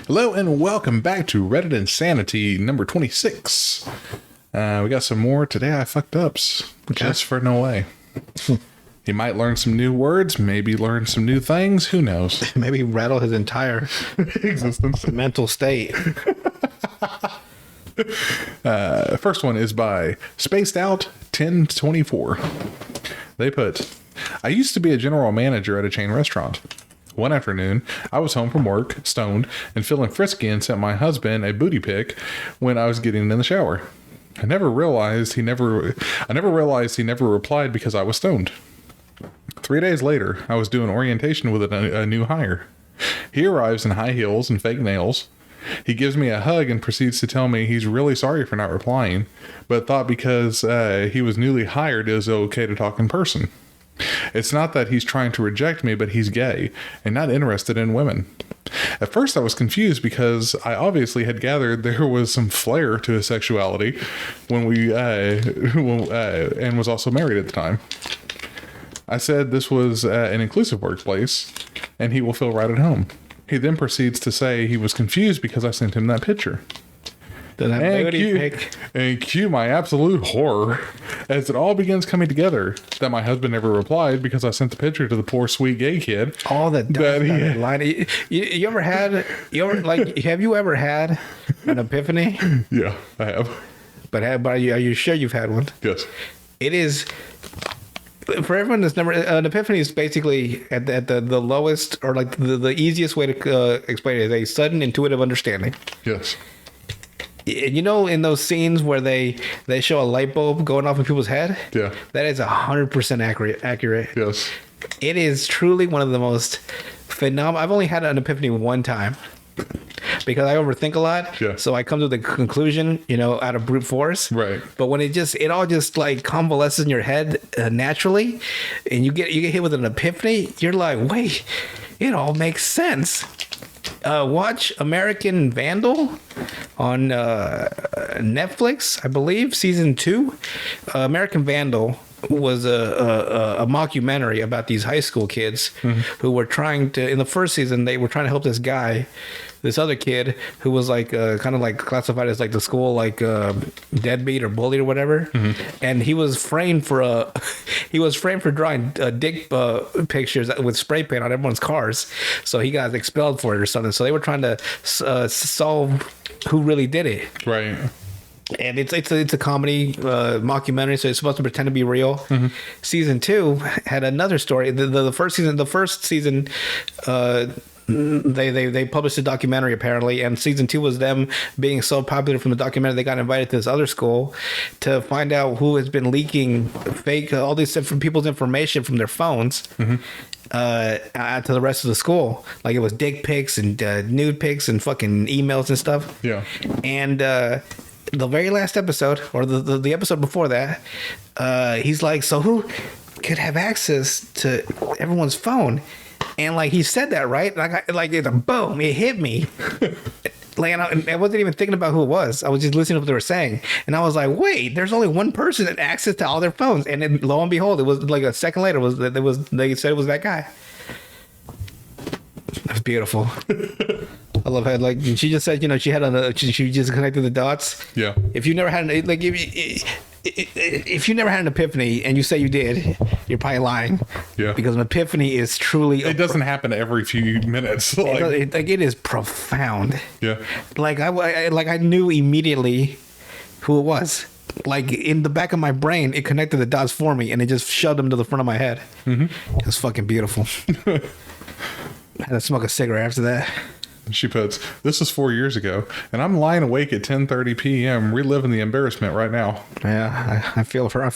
Hello and welcome back to Reddit Insanity number 26. We got some more Today I Fucked Ups, just for no way. You might learn some new words, maybe learn some new things, who knows? Maybe rattle his entire Existence. mental state. First one is by Spaced Out 1024. They put, I used to be a general manager at a chain restaurant. One afternoon, I was home from work, stoned, and feeling frisky and sent my husband a booty pic when I was getting in the shower. I never realized he never replied because I was stoned. 3 days later, I was doing orientation with a new hire. He arrives in high heels and fake nails. He gives me a hug and proceeds to tell me he's really sorry for not replying, but thought because he was newly hired it was okay to talk in person. It's not that he's trying to reject me, but he's gay and not interested in women. At first I was confused because I obviously had gathered there was some flair to his sexuality and was also married at the time. I said this was an inclusive workplace and he will feel right at home. He then proceeds to say he was confused because I sent him that picture. And cue my absolute horror as it all begins coming together that my husband never replied because I sent the picture to the poor sweet gay kid. All that line. You ever had have you ever had an epiphany? Yeah, I have. But are you sure you've had one? Yes. It is. For everyone that's never, an epiphany is basically at the lowest or like the easiest way to explain it is a sudden intuitive understanding. Yes. You know, in those scenes where they show a light bulb going off in people's head? Yeah. That is 100% accurate. Yes. It is truly one of the most phenomenal. I've only had an epiphany one time because I overthink a lot. Yeah. So I come to the conclusion, out of brute force. Right. But when it all just like convalesces in your head naturally, and you get hit with an epiphany, you're like, wait, it all makes sense. Watch American Vandal on Netflix, I believe, season 2. American Vandal was a mockumentary about these high school kids who were trying to, in the first season, they were trying to help this other kid who was like kind of like classified as like the school like deadbeat or bully or whatever, and he was framed for drawing dick pictures with spray paint on everyone's cars, so he got expelled for it or something. So they were trying to solve who really did it. Right. And it's a comedy mockumentary, so it's supposed to pretend to be real. Season 2 had another story. The first season, they published a documentary apparently, and season 2 was them being so popular from the documentary they got invited to this other school to find out who has been leaking fake all these different people's information from their phones. To the rest of the school, like it was dick pics and nude pics and fucking emails and stuff. Yeah. And the very last episode, or the episode before that, he's like, so who could have access to everyone's phone? And like he said that, right? Like it's a boom, it hit me. Like, and I wasn't even thinking about who it was. I was just listening to what they were saying, and I was like, wait, there's only one person that had access to all their phones. And then lo and behold, it was like a second later they said it was that guy. That's beautiful. I love how like she just said, she had she just connected the dots. Yeah. If you never had if you never had an epiphany and you say you did, you're probably lying. Yeah. Because an epiphany is truly it doesn't happen every few minutes. It is profound. Yeah. Like I knew immediately who it was. Like in the back of my brain, it connected the dots for me, and it just shoved them to the front of my head. It was fucking beautiful. I had to smoke a cigarette after that. She puts, this was 4 years ago, and I'm lying awake at 10:30 p.m. reliving the embarrassment right now. Yeah, I feel for her.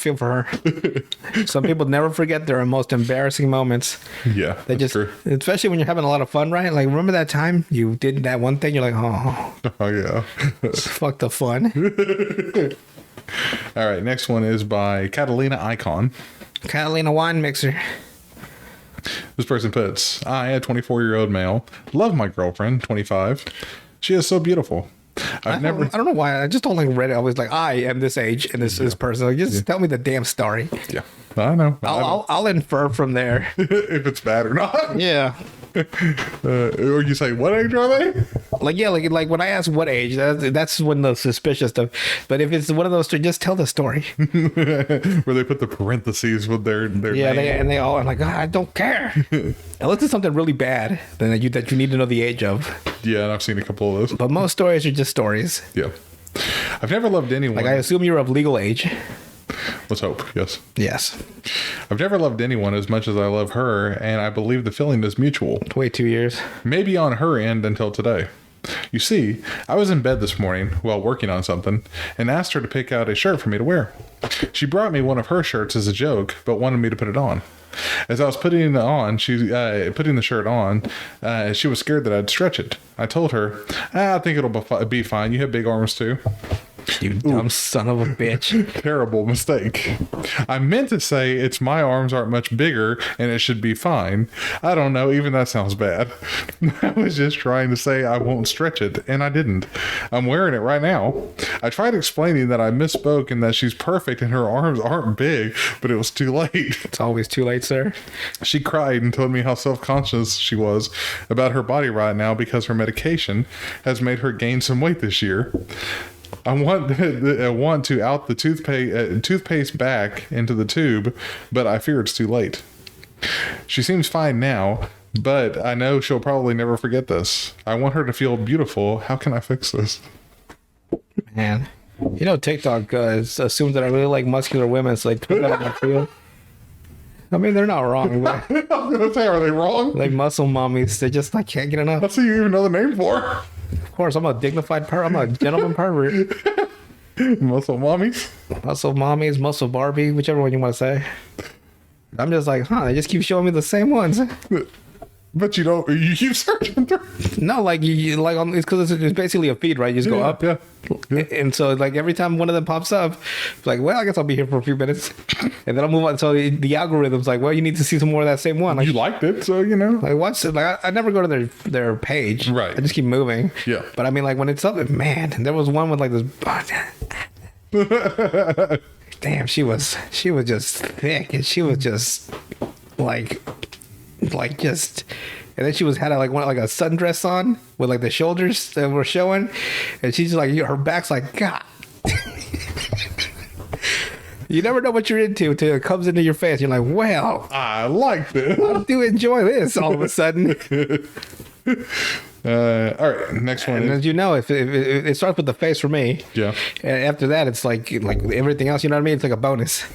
Some people never forget their most embarrassing moments. Yeah, that's true. Especially when you're having a lot of fun, right? Like, remember that time you did that one thing? You're like, oh yeah. Fuck the fun. All right, next one is by Catalina Icon. Catalina Wine Mixer. This person puts, I, a 24-year-old male, love my girlfriend, 25. She is so beautiful. I don't know why. I just don't like Reddit. I was like, I am this age and this person. Like, just tell me the damn story. Yeah, I know. I'll infer from there if it's bad or not. Yeah. Or you say, what age are they? Like, yeah, like when I ask what age, that's when the suspicious stuff. But if it's one of those two, just tell the story. Where they put the parentheses with their Yeah, name. they all are like, I don't care. Unless it's something really bad, then that you need to know the age of. Yeah, and I've seen a couple of those. But most stories are just stories. Yeah. I've never loved anyone. Like, I assume you're of legal age. Let's hope, yes. Yes. I've never loved anyone as much as I love her, and I believe the feeling is mutual. Wait 2 years. Maybe on her end until today. You see, I was in bed this morning while working on something and asked her to pick out a shirt for me to wear. She brought me one of her shirts as a joke, but wanted me to put it on. As I was putting it on, putting the shirt on, she was scared that I'd stretch it. I told her, I think it'll be fine. You have big arms too. You dumb son of a bitch. Terrible mistake. I meant to say it's my arms aren't much bigger and it should be fine. I don't know, even that sounds bad. I was just trying to say I won't stretch it, and I didn't. I'm wearing it right now. I tried explaining that I misspoke and that she's perfect and her arms aren't big, but it was too late. It's always too late, sir. She cried and told me how self-conscious she was about her body right now because her medication has made her gain some weight this year. I want to out the toothpaste back into the tube, but I fear it's too late. She seems fine now, but I know she'll probably never forget this. I want her to feel beautiful. How can I fix this? Man. You know, TikTok assumes that I really like muscular women, so like put that on my field. I mean, they're not wrong. But I was gonna say, are they wrong? like muscle mommies, they just like can't get enough. That's what you even know the name for. Of course, I'm a dignified I'm a gentleman pervert. Muscle mommies. Muscle mommies, muscle Barbie, whichever one you want to say. I'm just like, they just keep showing me the same ones. But you keep searching through. No, like it's because it's basically a feed, right? You just go up, Yeah. and so like every time one of them pops up, it's like, well, I guess I'll be here for a few minutes, and then I'll move on. So the algorithm's like, well, you need to see some more of that same one. Like, You liked it, so you know. like watch it. Like I never go to their page. Right. I just keep moving. Yeah. But I mean, like when it's up, man, there was one with like this. Damn, she was just thick, and she was just like just. And then she had like a sundress on with like the shoulders that were showing, and she's just like her back's like God. You never know what you're into until it comes into your face. You're like, well, I like this. I do enjoy this. All of a sudden, All right, next one. and as you know, if it starts with the face for me, Yeah. and after that, it's like everything else. You know what I mean? It's like a bonus.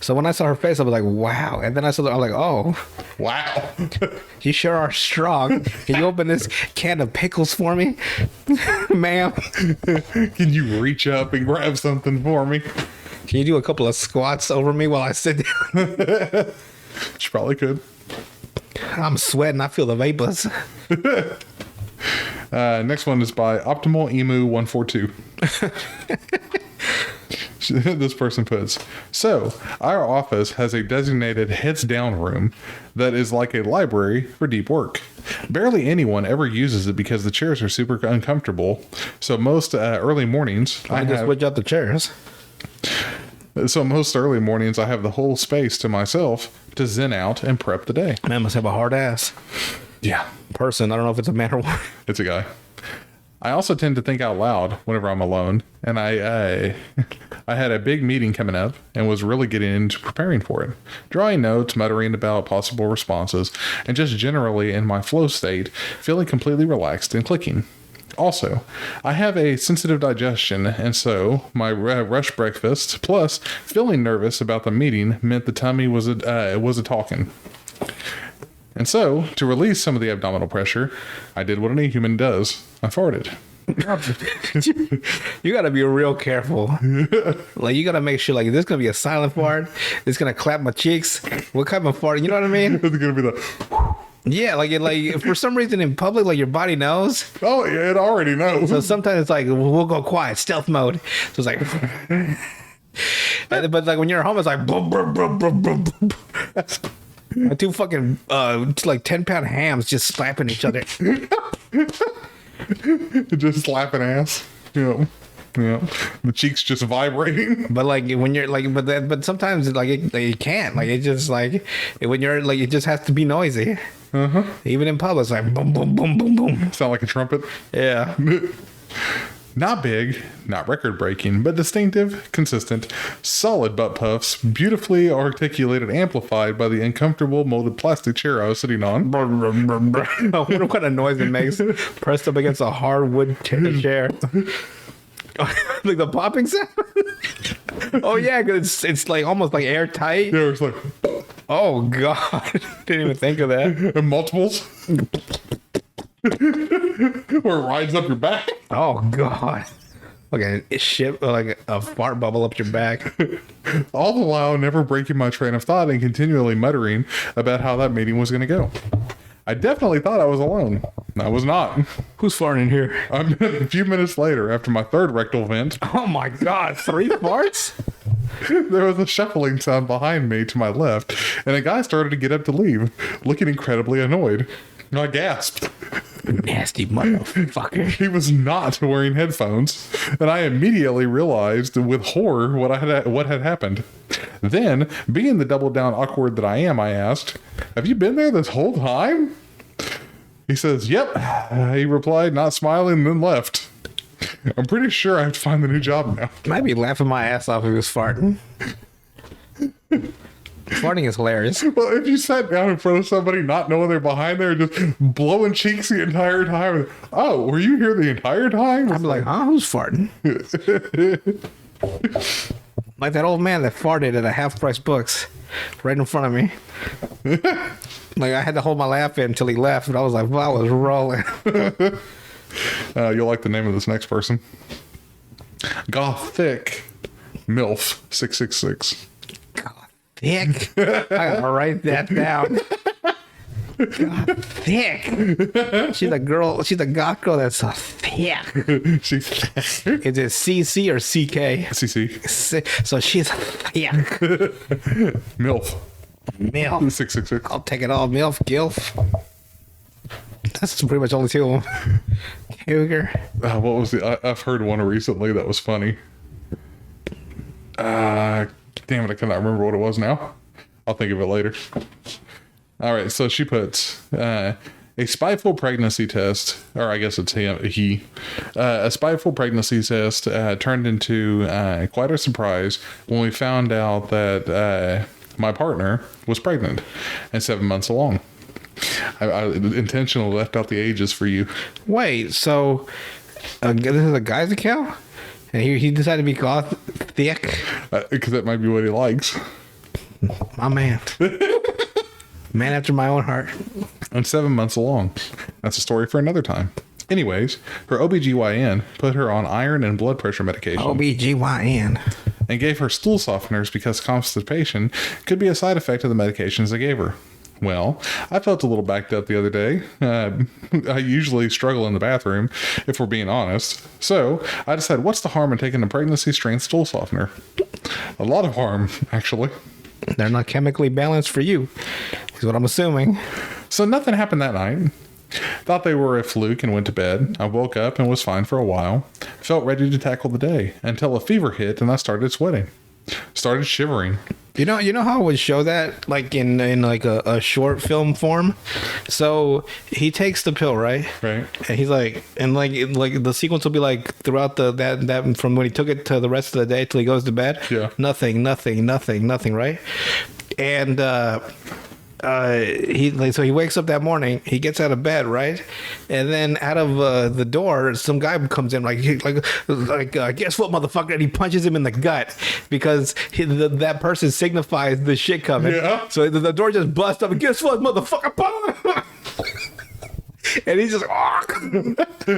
So when I saw her face, I was like, wow. And then I was like, oh, Wow. you sure are strong. Can you open this can of pickles for me, ma'am? Can you reach up and grab something for me? Can you do a couple of squats over me while I sit down? She probably could. I'm sweating. I feel the vapors. Next one is by Optimal Emu 142. This person puts, so our office has a designated heads down room that is like a library for deep work. Barely anyone ever uses it because the chairs are super uncomfortable. So most early mornings, I just switch out the chairs. So most early mornings, I have the whole space to myself to zen out and prep the day. Man must have a hard ass Yeah, person. I don't know if it's a man or woman. it's a guy. I also tend to think out loud whenever I'm alone, and I had a big meeting coming up and was really getting into preparing for it, drawing notes, muttering about possible responses, and just generally in my flow state, feeling completely relaxed and clicking. Also, I have a sensitive digestion, and so my rush breakfast plus feeling nervous about the meeting meant the tummy was a talking. And so, to release some of the abdominal pressure, I did what any human does. I farted. You gotta be real careful. Like you gotta make sure like this is gonna be a silent fart. It's gonna clap my cheeks. What kind of fart? You know what I mean? It's gonna be the, Yeah, like for some reason in public, like your body knows. oh yeah, it already knows. So sometimes it's like we'll go quiet, stealth mode. So it's like, but like when you're at home, it's like boom, boom, boom, boom, boom, boom. Two fucking like 10-pound hams just slapping each other. Just slapping ass. Yeah. The cheeks just vibrating. But like when you're like, but sometimes like it can't. Like it just like when you're like it just has to be noisy. Even in public, it's like boom, boom, boom, boom, boom. Sound like a trumpet. Yeah. Not big, not record breaking, but distinctive, consistent, solid butt puffs, beautifully articulated, amplified by the uncomfortable molded plastic chair I was sitting on. I wonder what a noise it makes pressed up against a hardwood chair. Like the popping sound. Oh yeah, because it's like almost like airtight. Yeah, it's like, Oh god, didn't even think of that. and multiples. Where it rides up your back. Oh god, like a ship, like a fart bubble up your back. All the while never breaking my train of thought and continually muttering about how that meeting was going to go. I definitely thought I was alone. I was not. Who's farting in here? A few minutes later, after my third rectal vent, Oh my god, 3 farts? there was a shuffling sound behind me to my left, and a guy started to get up to leave, looking incredibly annoyed. I gasped. Nasty motherfucker. He was not wearing headphones, and I immediately realized with horror what had happened. Then, being the double down awkward that I am, I asked, "Have you been there this whole time?" He says, "Yep," he replied, not smiling, and then left. I'm pretty sure I have to find a new job now. Might be laughing my ass off if he was farting. Farting is hilarious. Well, if you sat down in front of somebody not knowing they're behind there, just blowing cheeks the entire time, oh, were you here the entire time? I'd be like, huh? Who's farting? Like that old man that farted at a half-price books right in front of me. Like I had to hold my laugh in until he left, but I was like, well, I was rolling. You'll like the name of this next person. Gothic MILF 666. God, thick. I gotta write that down. God, thick. She's a girl. She's a goth girl that's so thick. She's Is it CC or CK? CC. So she's thick. MILF MILF. 666. I'll take it all. MILF, GILF. That's pretty much only 2 of them. Cougar. What was the? I've heard one recently that was funny. Damn it, I cannot remember what it was now. I'll think of it later. All right, so she puts a spiteful pregnancy test, or I guess it's he. A spiteful pregnancy test turned into quite a surprise when we found out that my partner was pregnant and 7 months along. I intentionally left out the ages for you. Wait, so this is a guy's account? And he decided to be goth thick? Because that might be what he likes. My man. Man after my own heart. And 7 months along. That's a story for another time. Anyways, her OBGYN put her on iron and blood pressure medication. OBGYN. And gave her stool softeners because constipation could be a side effect of the medications they gave her. Well, I felt a little backed up the other day. I usually struggle in the bathroom, if we're being honest. So I decided, what's the harm in taking a pregnancy-strained stool softener? A lot of harm, actually. They're not chemically balanced for you, is what I'm assuming. So nothing happened that night. Thought they were a fluke and went to bed. I woke up and was fine for a while. Felt ready to tackle the day until a fever hit and I started sweating. Started shivering. You know how I would show that like in like a short film form. So he takes the pill, right? Right. And he's like, and like the sequence will be like throughout that from when he took it to the rest of the day till he goes to bed. Yeah. Nothing, right? And so he wakes up that morning, he gets out of bed, right? And then out of the door, some guy comes in like guess what, motherfucker? And he punches him in the gut because that person signifies the shit coming. Yeah. So the door just busts up and guess what, motherfucker? And he's just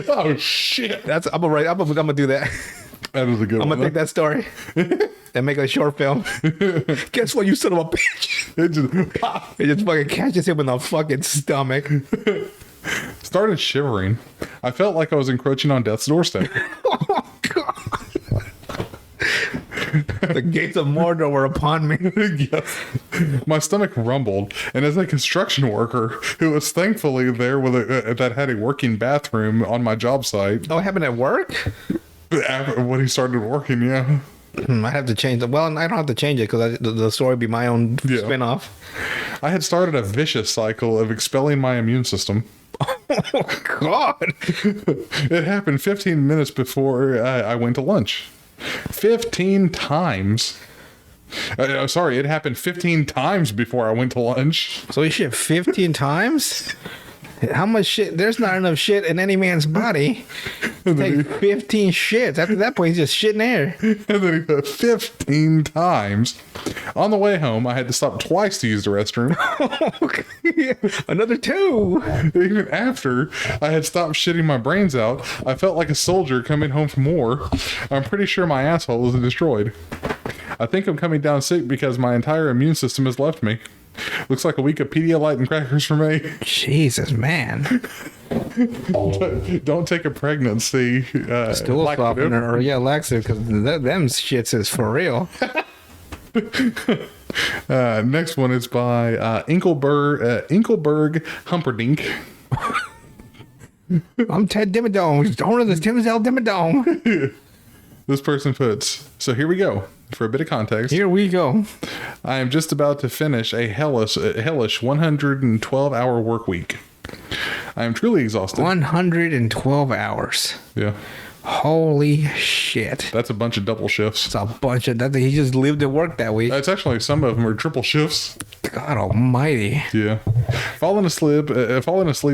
Oh shit! I'm gonna do that. That is a good I'm one. gonna take that story and make a short film. Guess what, you son of a bitch? It just fucking catches him in the fucking stomach. Started shivering. I felt like I was encroaching on death's doorstep. Oh god. The gates of Mordor were upon me. Yes. My stomach rumbled, and as a construction worker who was thankfully there that had a working bathroom on my job site. Oh, it happened at work? When he started working, yeah. I have to change it. Well, I don't have to change it because the story would be my own spinoff. I had started a vicious cycle of expelling my immune system. Oh, God. It happened 15 minutes before I went to lunch. 15 times. Sorry, it happened 15 times before I went to lunch. So he shit 15 times? How much shit? There's not enough shit in any man's body to take 15 shits. After that point, he's just shitting air. And then he 15 times. On the way home, I had to stop twice to use the restroom. Another 2. Even after I had stopped shitting my brains out, I felt like a soldier coming home from war. I'm pretty sure my asshole was destroyed. I think I'm coming down sick because my entire immune system has left me. Looks like a week of Pedialyte and crackers for me. Jesus, man. Don't take a pregnancy. Stool softener or laxative, because them shits is for real. Next one is by Inkelberg Humperdinck. I'm Ted Dimmadome, owner of the Timsdale Dimmadome. This person puts, so here we go. For a bit of context, Here we go. I am just about to finish a hellish 112-hour work week. I am truly exhausted. 112 hours. Yeah. Holy shit. That's a bunch of double shifts. It's a bunch of that. He just lived and worked that week. That's actually, some of them are triple shifts. God almighty. Yeah. Falling asleep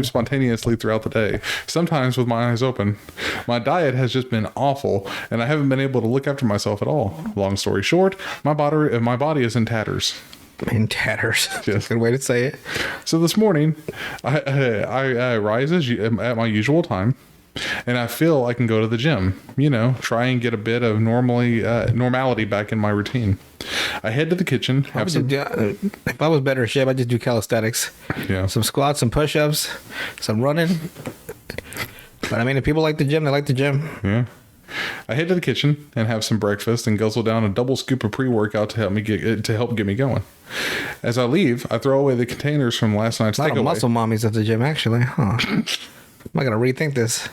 spontaneously throughout the day, sometimes with my eyes open. My diet has just been awful, and I haven't been able to look after myself at all. Long story short, my body is in tatters. In tatters. Yes. Good way to say it. So this morning, I rise at my usual time, and I feel I can go to the gym, try and get a bit of normality back in my routine. I head to the kitchen. If I was better in shape, I'd just do calisthenics. Yeah. Some squats, some push-ups, some running. But I mean, if people like the gym, they like the gym. Yeah. I head to the kitchen and have some breakfast and guzzle down a double scoop of pre-workout to help get me going. As I leave, I throw away the containers from last night's A lot takeaway. of muscle mommies at the gym, actually. Huh. I'm not gonna rethink this.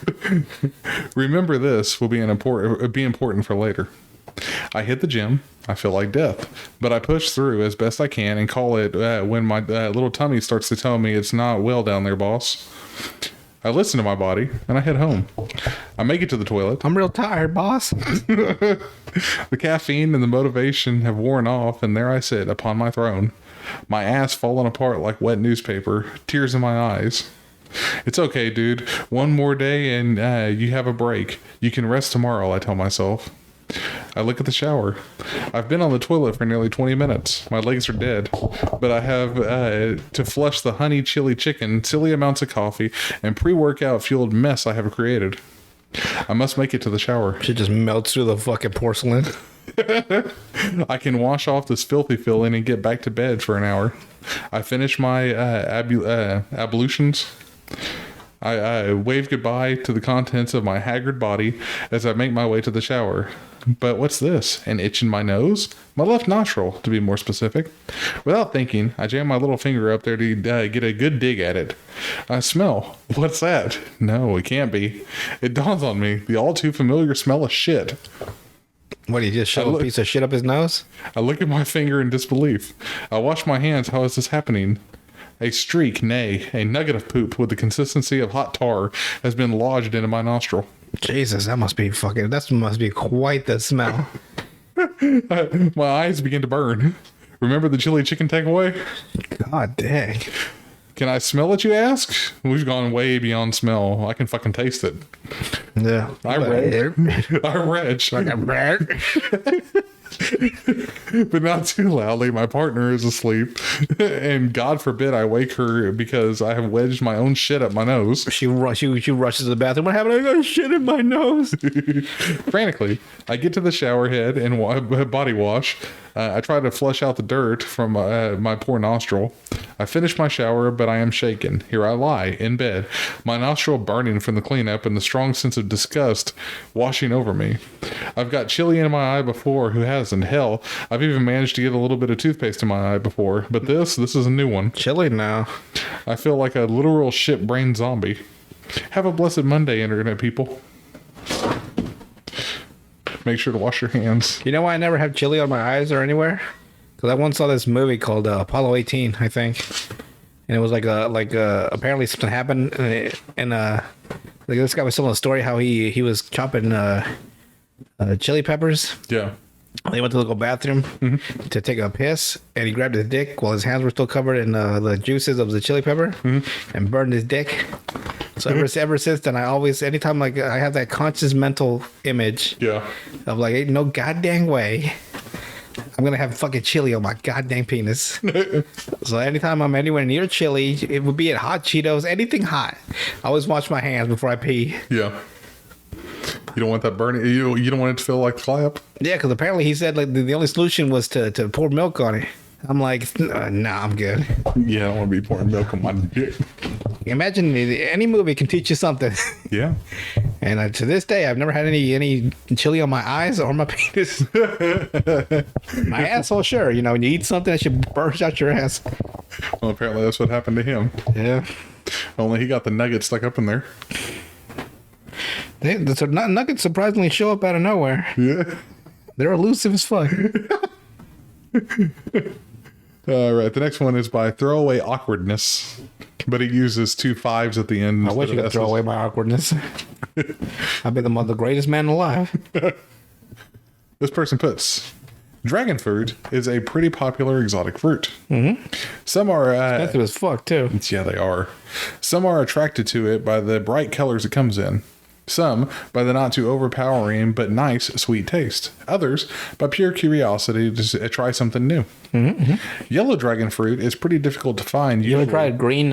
Remember, this will be important for later. I hit the gym. I feel like death, but I push through as best I can and call it when my little tummy starts to tell me it's not well down there, boss. I listen to my body and I head home. I make it to the toilet. I'm real tired, boss. The caffeine and the motivation have worn off, and there I sit upon my throne, my ass falling apart like wet newspaper, tears in my eyes. It's okay, dude. One more day and you have a break. You can rest tomorrow, I tell myself. I look at the shower. I've been on the toilet for nearly 20 minutes. My legs are dead, but I have to flush the honey chili chicken, silly amounts of coffee, and pre-workout fueled mess I have created. I must make it to the shower. She just melts through the fucking porcelain. I can wash off this filthy feeling and get back to bed for an hour. I finish my ablutions. I wave goodbye to the contents of my haggard body as I make my way to the shower. But what's this? An itch in my nose? My left nostril, to be more specific. Without thinking, I jam my little finger up there to get a good dig at it. I smell. What's that? No, it can't be. It dawns on me, the all too familiar smell of shit. What, he just shoved a piece of shit up his nose? I look at my finger in disbelief. I wash my hands. How is this happening? A streak, nay, a nugget of poop with the consistency of hot tar has been lodged into my nostril. Jesus, that must be quite the smell. My eyes begin to burn. Remember the chili chicken takeaway? God dang. Can I smell it, you ask? We've gone way beyond smell. I can fucking taste it. Yeah. I retch. But not too loudly. My partner is asleep, and God forbid I wake her because I have wedged my own shit up my nose. She rushes to the bathroom. What happened? I got shit in my nose. Frantically, I get to the shower head and body wash. I try to flush out the dirt from my poor nostril. I finish my shower, but I am shaken. Here I lie, in bed, my nostril burning from the cleanup and the strong sense of disgust washing over me. I've got chili in my eye before, who hasn't? Hell, I've even managed to get a little bit of toothpaste in my eye before, but this is a new one. Chili now. I feel like a literal shit-brain zombie. Have a blessed Monday, Internet people. Make sure to wash your hands. You know why I never have chili on my eyes or anywhere? Because I once saw this movie called Apollo 18, I think, and it was like apparently something happened, and like this guy was telling a story how he was chopping chili peppers. Yeah. He went to the local bathroom to take a piss, and he grabbed his dick while his hands were still covered in the juices of the chili pepper, and burned his dick. So ever since then, anytime like I have that conscious mental image, of like, ain't no goddamn way I'm gonna have fucking chili on my goddamn penis. So anytime I'm anywhere near chili, it would be at hot Cheetos, anything hot. I always wash my hands before I pee. Yeah. You don't want that burning. You don't want it to feel like clap. Yeah, because apparently he said like the only solution was to pour milk on it. I'm like, nah, I'm good. Yeah, I don't want to be pouring milk on my dick. Imagine any movie can teach you something. Yeah. And to this day, I've never had any chili on my eyes or my penis. My asshole, sure. You know, when you eat something, it should burst out your ass. Well, apparently that's what happened to him. Yeah. Only he got the nugget stuck up in there. Nuggets surprisingly show up out of nowhere. Yeah. They're elusive as fuck. All right. The next one is by Throwaway Awkwardness, but he uses 2 5s at the end. I wish you could throw away my awkwardness. I'd be the greatest man alive. This person puts, dragon fruit is a pretty popular exotic fruit. Mm-hmm. Some are expensive as fuck too. Yeah, they are. Some are attracted to it by the bright colors it comes in. Some by the not too overpowering but nice sweet taste. Others by pure curiosity to try something new. Mm-hmm. Yellow dragon fruit is pretty difficult to find. You ever tried green?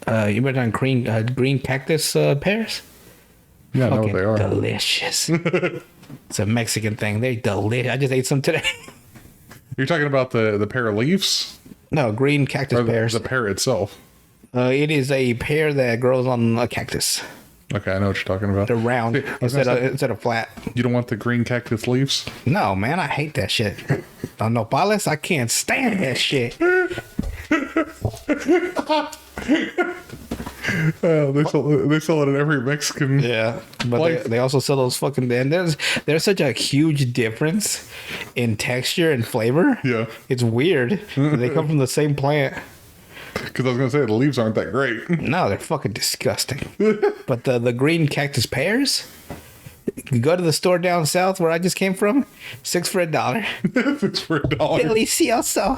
Green cactus pears? Yeah, I know what they are. Delicious. It's a Mexican thing. They're delicious. I just ate some today. You're talking about the pear leaves? No, green cactus pears. The pear itself. It is a pear that grows on a cactus. Okay, I know what you're talking about. They're round instead of flat. You don't want the green cactus leaves? No, man, I hate that shit. On nopales, I can't stand that shit. They sell it at every Mexican. Yeah, but they also sell those fucking. And there's such a huge difference in texture and flavor. Yeah, it's weird. They come from the same plant. Because I was gonna say the leaves aren't that great. No, they're fucking disgusting. But the green cactus pears, you go to the store down south where I just came from, $6 for $1. $6 for $1. Delicioso.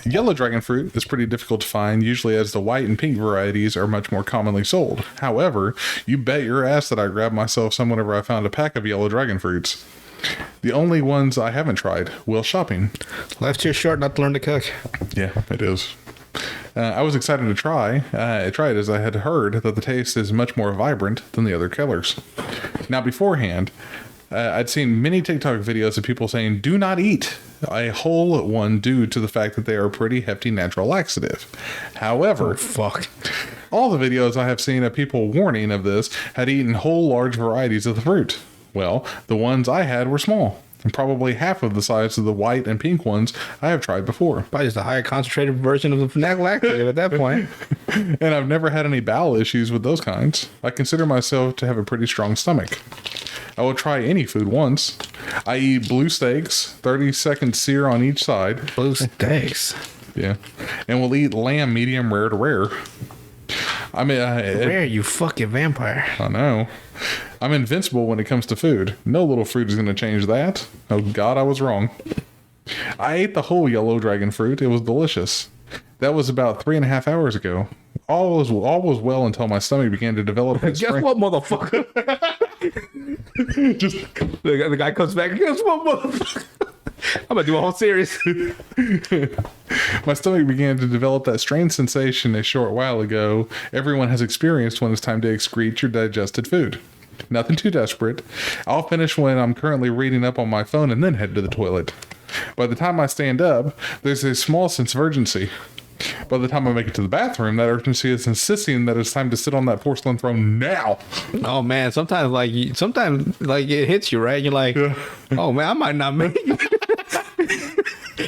Yellow dragon fruit is pretty difficult to find, usually as the white and pink varieties are much more commonly sold. However, you bet your ass that I grabbed myself some whenever I found a pack of yellow dragon fruits. The only ones I haven't tried while shopping. Life's too short not to learn to cook. Yeah, it is. I was excited to try it as I had heard that the taste is much more vibrant than the other colors. Now, beforehand, I'd seen many TikTok videos of people saying, do not eat a whole one due to the fact that they are a pretty hefty natural laxative. However, all the videos I have seen of people warning of this had eaten whole large varieties of the fruit. Well, the ones I had were small, and probably half of the size of the white and pink ones I have tried before. Probably just a higher concentrated version of the natural laxative at that point. And I've never had any bowel issues with those kinds. I consider myself to have a pretty strong stomach. I will try any food once. I eat blue steaks, 30-second sear on each side. Blue steaks? Yeah. And we'll eat lamb medium rare to rare. I mean, rare, you fucking vampire. I know. I'm invincible when it comes to food. No little fruit is going to change that. Oh God, I was wrong. I ate the whole yellow dragon fruit. It was delicious. That was about 3.5 hours ago. All was well until my stomach began to develop. Guess what, motherfucker? Just the guy comes back. Guess what, motherfucker? I'm gonna do a whole series. My stomach began to develop that strange sensation a short while ago everyone has experienced when it's time to excrete your digested food. Nothing too desperate. I'll finish when I'm currently reading up on my phone and then head to the toilet. By the time I stand up, there's a small sense of urgency. By the time I make it to the bathroom, that urgency is insisting that it's time to sit on that porcelain throne now. Oh man, sometimes it hits you, right? You're like, oh man, I might not make it.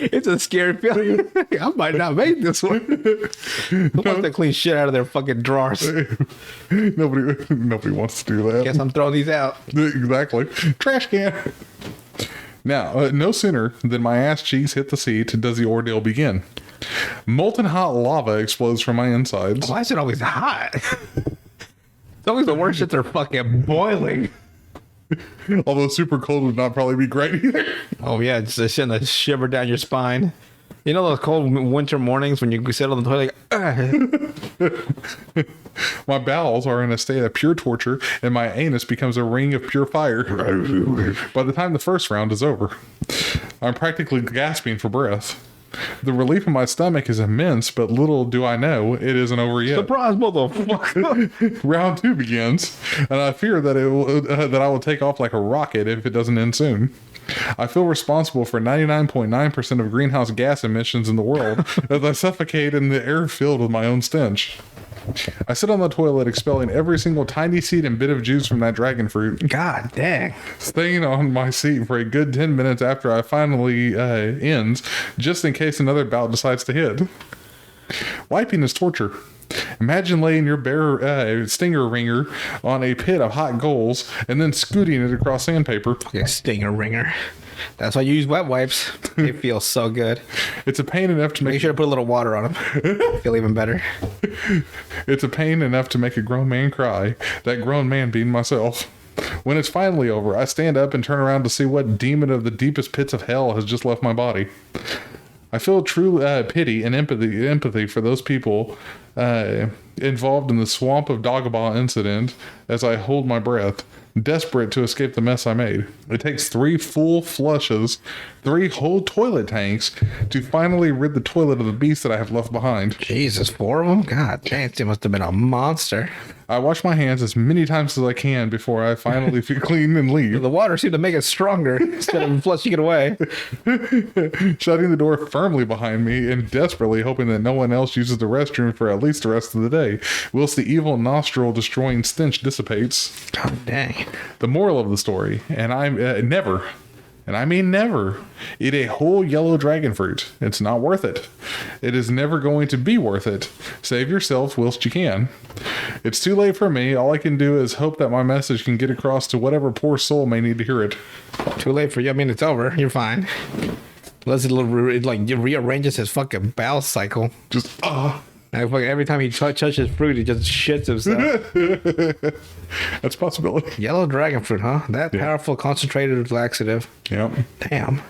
It's a scary feeling. I might not make this one. Who wants to clean shit out of their fucking drawers? Nobody wants to do that. Guess I'm throwing these out. Exactly. Trash can. Now, no sooner than my ass cheeks hit the seat does the ordeal begin. Molten hot lava explodes from my insides. Why is it always hot? It's always the worst shit. They're fucking boiling. Although super cold would not probably be great either. Oh yeah, it's sending a shiver down your spine. You know those cold winter mornings when you sit on the toilet like, My bowels are in a state of pure torture, and my anus becomes a ring of pure fire. By the time the first round is over, I'm practically gasping for breath. The relief in my stomach is immense, but little do I know it isn't over yet. surprise, motherfucker. Round 2 begins, and I fear that that I will take off like a rocket if it doesn't end soon. I feel responsible for 99.9% of greenhouse gas emissions in the world as I suffocate in the air filled with my own stench. I sit on the toilet expelling every single tiny seed and bit of juice from that dragon fruit, God dang. staying on my seat for a good 10 minutes after I finally ends, just in case another bout decides to hit. Wiping is torture. Imagine laying your bare stinger ringer on a pit of hot goals and then scooting it across sandpaper. Fucking stinger ringer. That's why you use wet wipes. They feel so good. It's a pain enough to Make make sure to put a little water on them. Feel even better. It's a pain enough to make a grown man cry. That grown man being myself. When it's finally over, I stand up and turn around to see what demon of the deepest pits of hell has just left my body. I feel true pity and empathy for those people involved in the swamp of Dagobah incident as I hold my breath, desperate to escape the mess I made. It takes 3 full flushes, 3 whole toilet tanks to finally rid the toilet of the beast that I have left behind. Jesus, 4 of them? God damn, it must have been a monster. I wash my hands as many times as I can before I finally feel clean and leave. The water seemed to make it stronger instead of flushing it away. Shutting the door firmly behind me and desperately hoping that no one else uses the restroom for at least the rest of the day, whilst the evil nostril destroying stench dissipates. God dang. The moral of the story, and I never, and I mean never, eat a whole yellow dragon fruit. It's not worth it. It is never going to be worth it. Save yourself whilst you can. It's too late for me. All I can do is hope that my message can get across to whatever poor soul may need to hear it. Too late for you. I mean, it's over. You're fine. Unless it rearranges his fucking bowel cycle. Just, Every time he touches fruit, he just shits himself. that's a possibility. Yellow dragon fruit, huh? That powerful, concentrated laxative. Yep. Damn.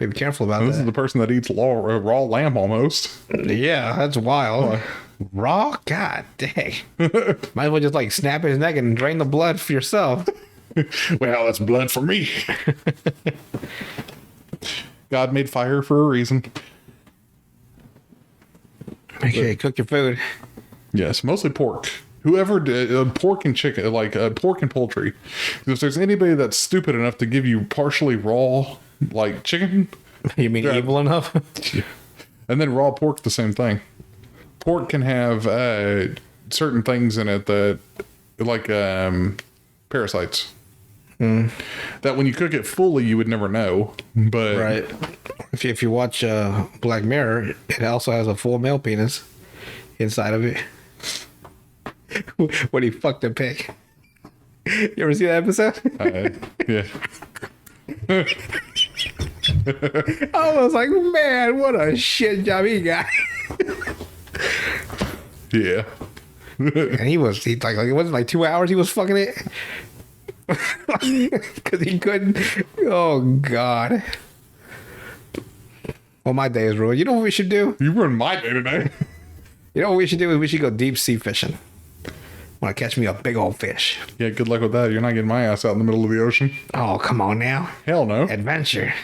Be careful about This is that. the person that eats raw lamb almost. Yeah, that's wild. Raw? God dang. Might as well just snap his neck and drain the blood for yourself. Well, that's blood for me. God made fire for a reason. Make sure you cook your food. Yes, mostly pork. Whoever did pork and chicken, pork and poultry. If there's anybody that's stupid enough to give you partially raw, chicken, You mean evil enough? and then raw pork, the same thing. Pork can have certain things in it that, parasites. That when you cook it fully, you would never know. But Right. If you watch Black Mirror, it also has a full male penis inside of it. When he fucked a pig. You ever see that episode? yeah. I was like, man, what a shit job he got. Yeah. And he it wasn't 2 hours he was fucking it. Because he couldn't. Oh, God. Well, my day is ruined. You know what we should do? You ruined my day today. You know what we should do is we should go deep sea fishing. Want to catch me a big old fish. Yeah, good luck with that. You're not getting my ass out in the middle of the ocean. Oh, come on now. Hell no. Adventure.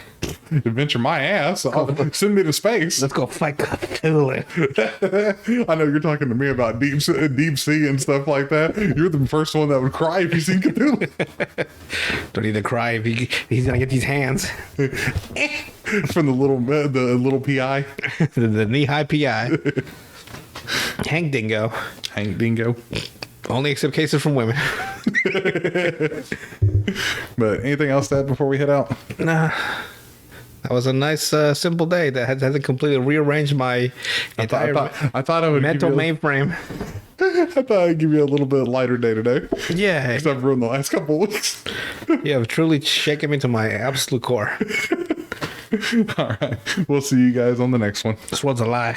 Adventure my ass. Send me to space. Let's go fight Cthulhu. I know you're talking to me about deep sea and stuff like that. You're the first one that would cry if you seen Cthulhu. Don't need to cry if he's going to get these hands. From the little PI. the knee-high PI. Hank Dingo. Hank Dingo. Only accept cases from women. But anything else to add before we head out? Nah. That was a nice, simple day that hasn't completely rearranged my entire I thought I would mental give you mainframe. I thought I'd give you a little bit lighter day today. Yeah, Because I've ruined the last couple of weeks. you have truly shaken me to my absolute core. All right. We'll see you guys on the next one. This one's a lie.